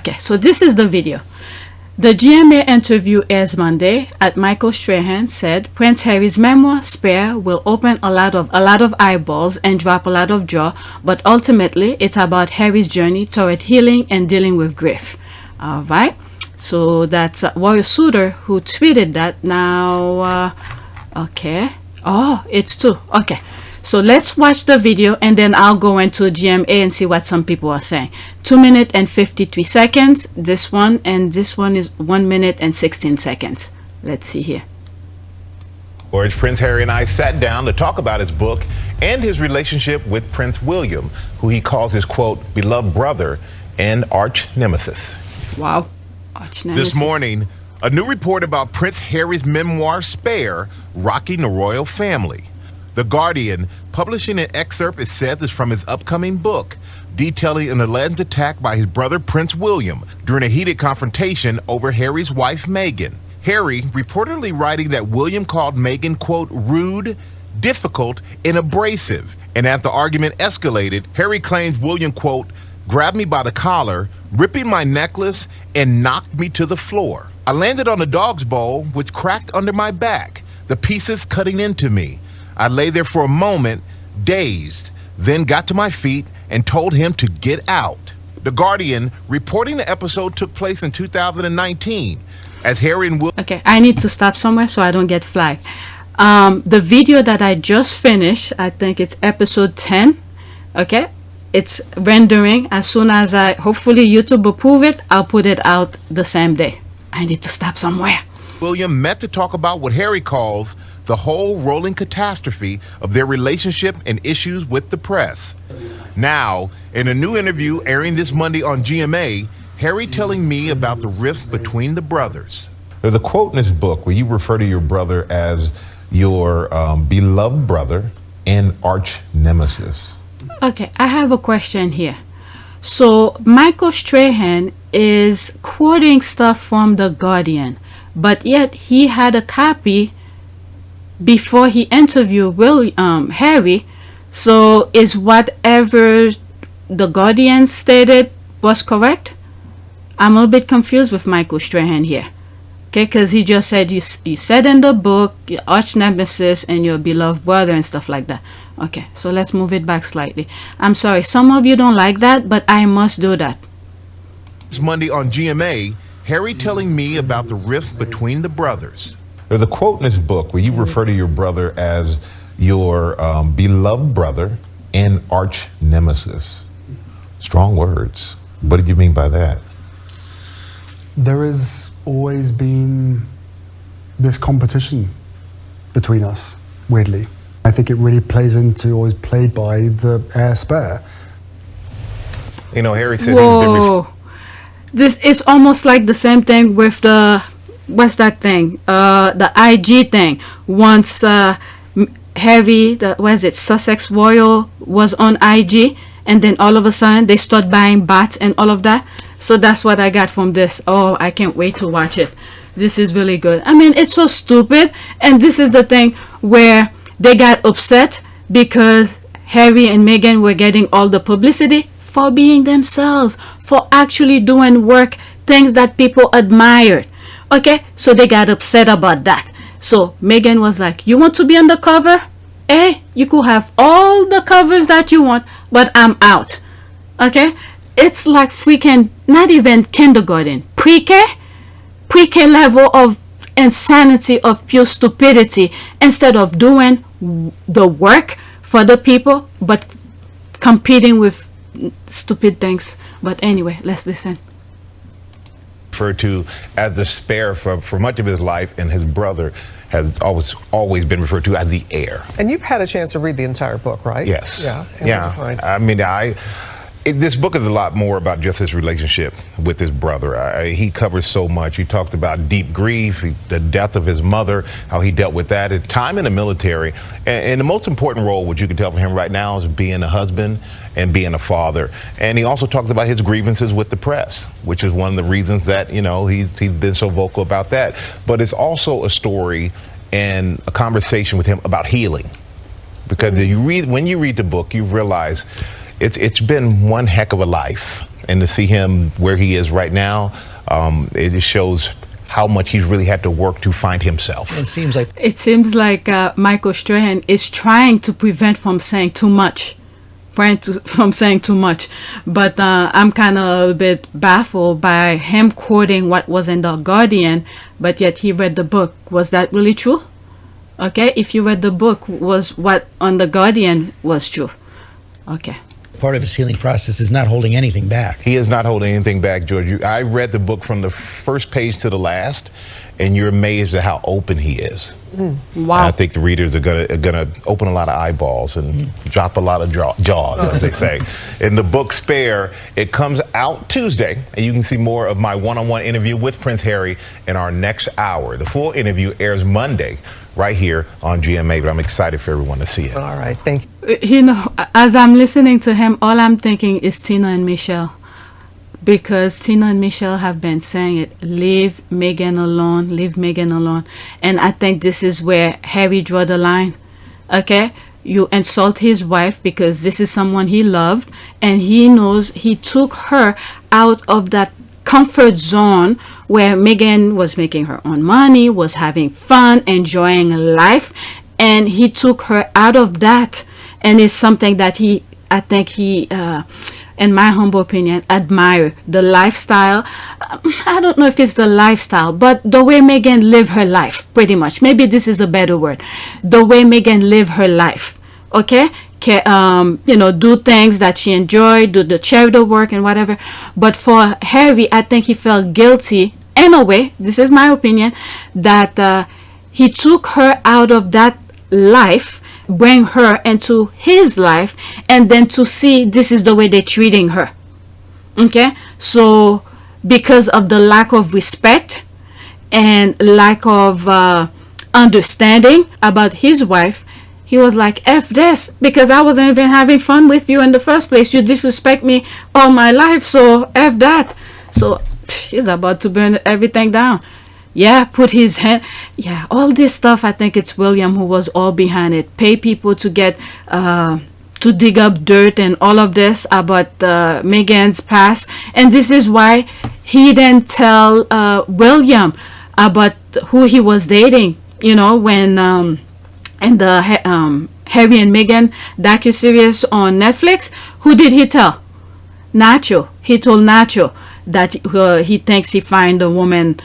Okay, so this is the video. The GMA interview airs Monday. At Michael Strahan said Prince Harry's memoir Spare will open a lot of eyeballs and drop a lot of jaw, but ultimately it's about Harry's journey toward healing and dealing with grief. All right. So that's Warrior Suitor who tweeted that. Now, okay. Oh, it's two. Okay. So let's watch the video and then I'll go into GMA and see what some people are saying. 2 minutes and 53 seconds. This one, and this one is 1 minute and 16 seconds. Let's see here. Prince Harry and I sat down to talk about his book and his relationship with Prince William, who he calls his, quote, beloved brother and arch nemesis. Wow. Arch nemesis. This morning, a new report about Prince Harry's memoir Spare rocking the royal family. The Guardian, publishing an excerpt it says is from his upcoming book, detailing an alleged attack by his brother Prince William during a heated confrontation over Harry's wife Meghan. Harry reportedly writing that William called Meghan, quote, rude, difficult, and abrasive. And as the argument escalated, Harry claims William, quote, grabbed me by the collar, ripping my necklace, and knocked me to the floor. I landed on a dog's bowl, which cracked under my back, the pieces cutting into me. I lay there for a moment, dazed, then got to my feet and told him to get out. The Guardian reporting the episode took place in 2019 as Harry and Will. Okay, I need to stop somewhere so I don't get flagged. The video that I just finished, I think it's episode 10. Okay, it's rendering. As soon as hopefully YouTube approve it, I'll put it out the same day. I need to stop somewhere. William met to talk about what Harry calls the whole rolling catastrophe of their relationship and issues with the press. Now, in a new interview airing this Monday on GMA, Harry telling me about the rift between the brothers. There's a quote in this book where you refer to your brother as your beloved brother and arch nemesis. Okay, I have a question here. So Michael Strahan is quoting stuff from The Guardian, but yet he had a copy before he interviewed Harry. So is whatever The Guardian stated was correct? I'm a little bit confused with Michael Strahan here. Okay, because he just said you said in the book your arch nemesis and your beloved brother and stuff like that. Okay, so let's move it back slightly. I'm sorry, some of you don't like that, but I must do that. This Monday on GMA, Harry telling me about the rift between the brothers. There's a quote in this book where you refer to your brother as your beloved brother and arch nemesis. Strong words. What did you mean by that? There has always been this competition between us, weirdly. I think it really plays into, or is played by, the heir spare. You know, Harry said whoa. This is almost like the same thing with the, what's that thing? The IG thing. Once Harry, Sussex Royal was on IG, and then all of a sudden they start buying bots and all of that. So that's what I got from this. Oh, I can't wait to watch it. This is really good. I mean, it's so stupid. And this is the thing where they got upset because Harry and Meghan were getting all the publicity for being themselves, for actually doing work, things that people admired. Okay, so they got upset about that. So Meghan was like, you want to be on the cover? Hey, you could have all the covers that you want, but I'm out. Okay, it's like freaking, not even kindergarten, pre-K level of insanity, of pure stupidity, instead of doing the work for the people, but competing with stupid things. But anyway, let's listen. Referred to as the spare for much of his life, and his brother has always been referred to as the heir. And you've had a chance to read the entire book, right? Yes. Yeah. Yeah. I mean, this book is a lot more about just his relationship with his brother. He covers so much. He talked about deep grief, the death of his mother, how he dealt with that, his time in the military, and the most important role, which you can tell from him right now, is being a husband and being a father. And he also talks about his grievances with the press, which is one of the reasons that, you know, he's been so vocal about that. But it's also a story and a conversation with him about healing, because when you read the book, you realize it's been one heck of a life. and to see him where he is right now, it just shows how much he's really had to work to find himself. It seems like Michael Strahan is trying to prevent from saying too much. From saying too much, but I'm kind of a little bit baffled by him quoting what was in the Guardian, but yet he read the book. Was that really true? Okay, if you read the book, was what on the Guardian was true? Okay. part of his healing process is not holding anything back. He is not holding anything back, George. I read the book from the first page to the last, and you're amazed at how open he is. Wow. And I think the readers are gonna open a lot of eyeballs and drop a lot of jaws, as they say. In the book Spare, it comes out Tuesday, and you can see more of my one-on-one interview with Prince Harry in our next hour. The full interview airs Monday right here on GMA, but I'm excited for everyone to see it. All right, thank you. You know, as I'm listening to him, all I'm thinking is Tina and Michelle. Because Tina and Michelle have been saying it, leave Meghan alone, leave Meghan alone. And I think this is where Harry drew the line. Okay? You insult his wife because this is someone he loved, and he knows he took her out of that comfort zone where Meghan was making her own money, was having fun, enjoying life, and he took her out of that. And it's something that I think he in my humble opinion, admire the lifestyle. I don't know if it's the lifestyle, but the way Meghan lived her life, pretty much. Maybe this is a better word. The way Meghan lived her life, okay? You know, do things that she enjoyed, do the charitable work and whatever. But for Harry, I think he felt guilty, in a way, this is my opinion, that he took her out of that life, bring her into his life, and then to see this is the way they're treating her. Okay, so because of the lack of respect and lack of understanding about his wife, he was like, F this, because I wasn't even having fun with you in the first place. You disrespect me all my life, so F that. So he's about to burn everything down. Yeah, put his hand. Yeah, all this stuff. I think it's William who was all behind it. Pay people to get to dig up dirt and all of this about Meghan's past, and this is why he didn't tell William about who he was dating. You know, when in the Harry and Meghan docuseries on Netflix, who did he tell? Nacho. He told Nacho that he thinks he find a woman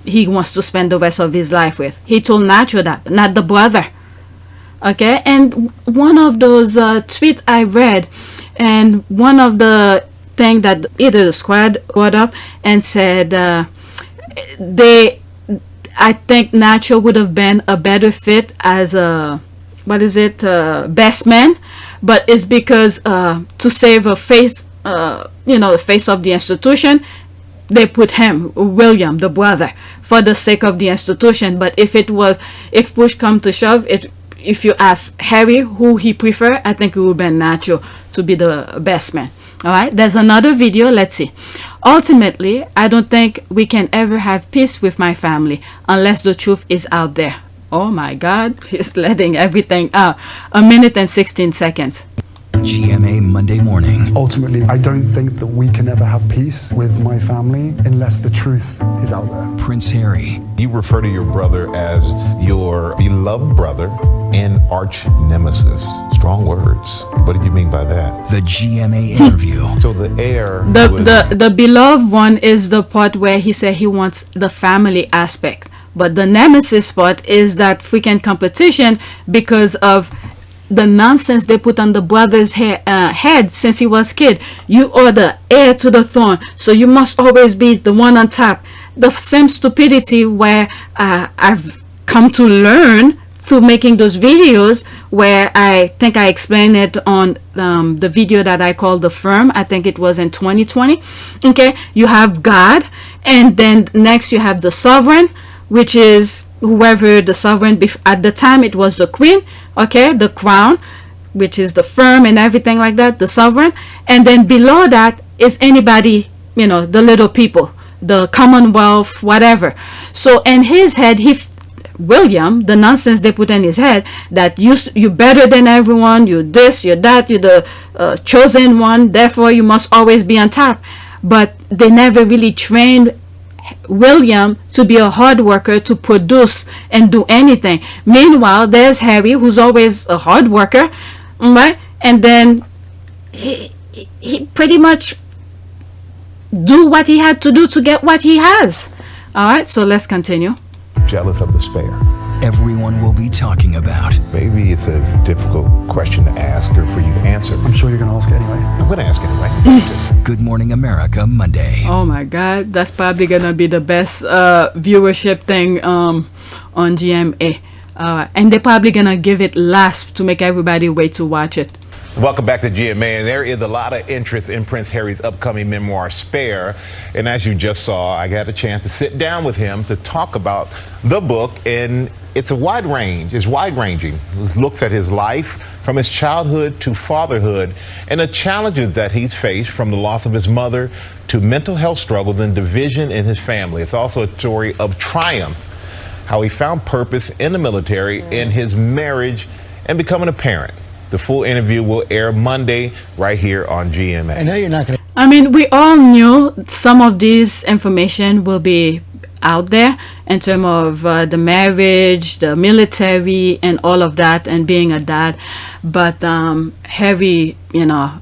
he wants to spend the rest of his life with. He told Nacho that, not the brother. Okay, and one of those tweets I read, and one of the thing that either the squad brought up and said I think Nacho would have been a better fit as a best man, but it's because to save a face, you know, the face of the institution, they put him, William, the brother, for the sake of the institution. But if push come to shove, if you ask Harry who he prefer, I think it would be Nacho to be the best man. All right, there's another video. Let's see. Ultimately, I don't think we can ever have peace with my family unless the truth is out there. Oh my God, he's letting everything out. 1 minute and 16 seconds. GMA Monday Morning. Ultimately, I don't think that we can ever have peace with my family unless the truth is out there. Prince Harry. You refer to your brother as your beloved brother and arch nemesis. Strong words. What did you mean by that? The GMA Interview. So the heir. The beloved one is the part where he said he wants the family aspect, but the nemesis part is that freaking competition because of the nonsense they put on the brother's head since he was kid. You are the heir to the throne, so you must always be the one on top. The same stupidity where I've come to learn through making those videos, where I think I explained it on the video that I called The Firm. I think it was in 2020. Okay, you have God, and then next you have the sovereign, which is whoever the sovereign at the time. It was the queen, okay, the crown, which is the firm and everything like that, the sovereign. And then below that is anybody, you know, the little people, the commonwealth, whatever. So in his head, William, the nonsense they put in his head, that you better than everyone, you this, you that, you're the chosen one, therefore you must always be on top. But they never really trained William to be a hard worker, to produce and do anything. Meanwhile, there's Harry, who's always a hard worker, right? And then he pretty much do what he had to do to get what he has. All right, so let's continue. Jealous of the spare. Everyone will be talking about. Maybe it's a difficult question to ask or for you to answer. I'm sure you're going to ask it anyway. I'm going to ask anyway. Good Morning America Monday. Oh my God, that's probably gonna be the best viewership thing on GMA, and they're probably gonna give it last to make everybody wait to watch it. Welcome back to GMA, and there is a lot of interest in Prince Harry's upcoming memoir, Spare. And as you just saw, I got a chance to sit down with him to talk about the book, and it's wide-ranging. It looks at his life from his childhood to fatherhood and the challenges that he's faced, from the loss of his mother to mental health struggles and division in his family. It's also a story of triumph, how he found purpose in the military, in his marriage, and becoming a parent. The full interview will air Monday right here on GMA. I know you're not going to. I mean, we all knew some of this information will be out there in terms of the marriage, the military, and all of that, and being a dad. But Harry,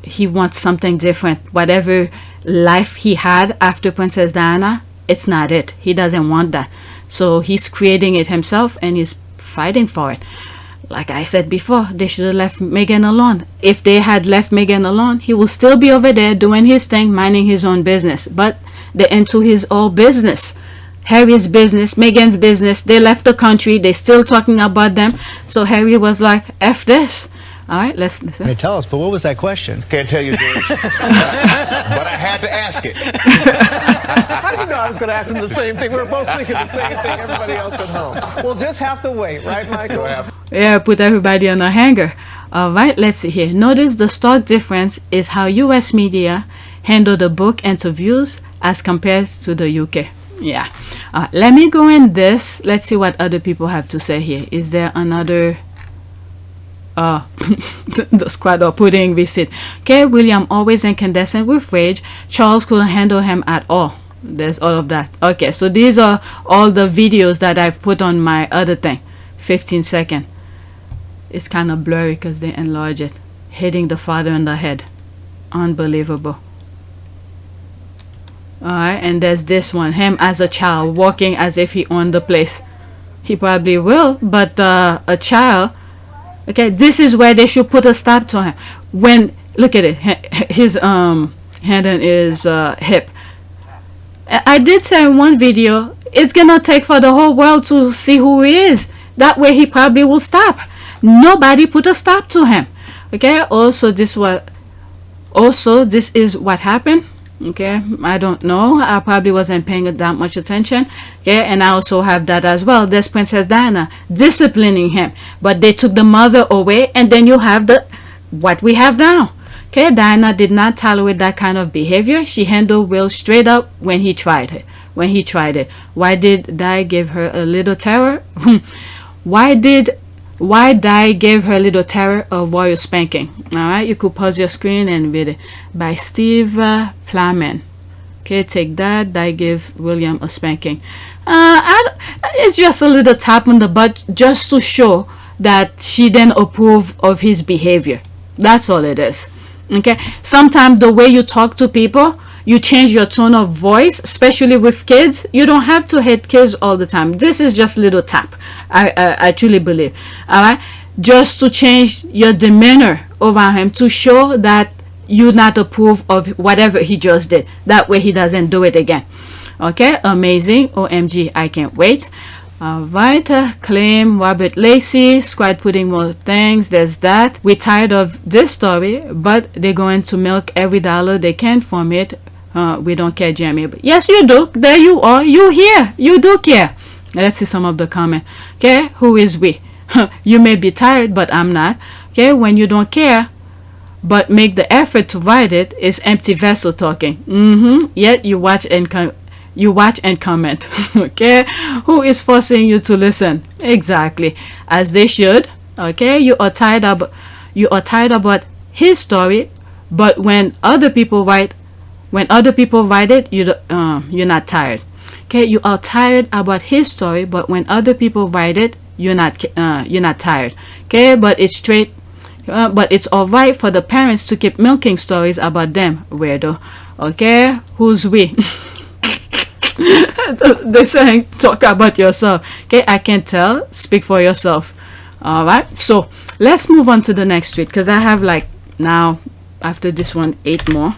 he wants something different. Whatever life he had after Princess Diana, it's not it. He doesn't want that. So he's creating it himself, and he's fighting for it. Like I said before, they should have left Meghan alone. If they had left Meghan alone, he will still be over there doing his thing, minding his own business. But they're into his own business. Harry's business, Meghan's business. They left the country. They're still talking about them. So Harry was like, F this. All right, let's listen. Tell us, but what was that question? Can't tell you, George, but I had to ask it. How do you know I was going to ask them the same thing? We were both thinking the same thing, everybody else at home. We'll just have to wait, right, Michael? Yeah, put everybody on a hanger. All right, let's see here. Notice the stark difference is how U.S. media handle the book interviews as compared to the UK. Yeah. Let me go in this. Let's see what other people have to say here. Is there another... the squad are putting visit. Okay, William always incandescent with rage. Charles couldn't handle him at all. There's all of that. Okay, so these are all the videos that I've put on my other thing. 15 seconds. It's kind of blurry because they enlarge it. Hitting the father in the head. Unbelievable. Alright, and there's this one. Him as a child walking as if he owned the place. He probably will, but a child... Okay, this is where they should put a stop to him. When, look at it, his hand on his hip. I did say in one video, it's gonna take for the whole world to see who he is. That way he probably will stop. Nobody put a stop to him. Okay, also this is what happened. Okay, I don't know, I probably wasn't paying that much attention. Okay, and I also have that as well. There's Princess Diana disciplining him, but they took the mother away, and then you have what we have now. Okay, Diana did not tolerate that kind of behavior. She handled Will straight up when he tried it. Why did Di give her a little terror? Why Di gave her little terror of royal spanking? All right, you could pause your screen and read it. By Steve Plamen. Okay, take that. Di gave William a spanking. It's just a little tap on the butt just to show that she didn't approve of his behavior. That's all it is. Okay, sometimes the way you talk to people, you change your tone of voice, especially with kids. You don't have to hit kids all the time. This is just a little tap. I truly believe. All right, just to change your demeanor over him, to show that you not approve of whatever he just did. That way he doesn't do it again. Okay, amazing. OMG, I can't wait. All right, claim Robert Lacey, squad putting more things. There's that. We're tired of this story, but they're going to milk every dollar they can from it. We don't care, Jamie. But yes, you do. There you are. You here. You do care. Let's see some of the comment. Okay, who is we? You may be tired, but I'm not. Okay, when you don't care, but make the effort to write it, is empty vessel talking. Yet you watch and You watch and comment. Okay, who is forcing you to listen? Exactly, as they should. Okay, you are tired about his story, but when other people write it, you're not tired. Okay, you are tired about his story, but when other people write it, you're not tired. Okay, but it's all right for the parents to keep milking stories about them, weirdo. Okay, who's we? They're saying talk about yourself. Okay, I can tell. Speak for yourself. All right, so let's move on to the next tweet, because I have like now after this one 8 more.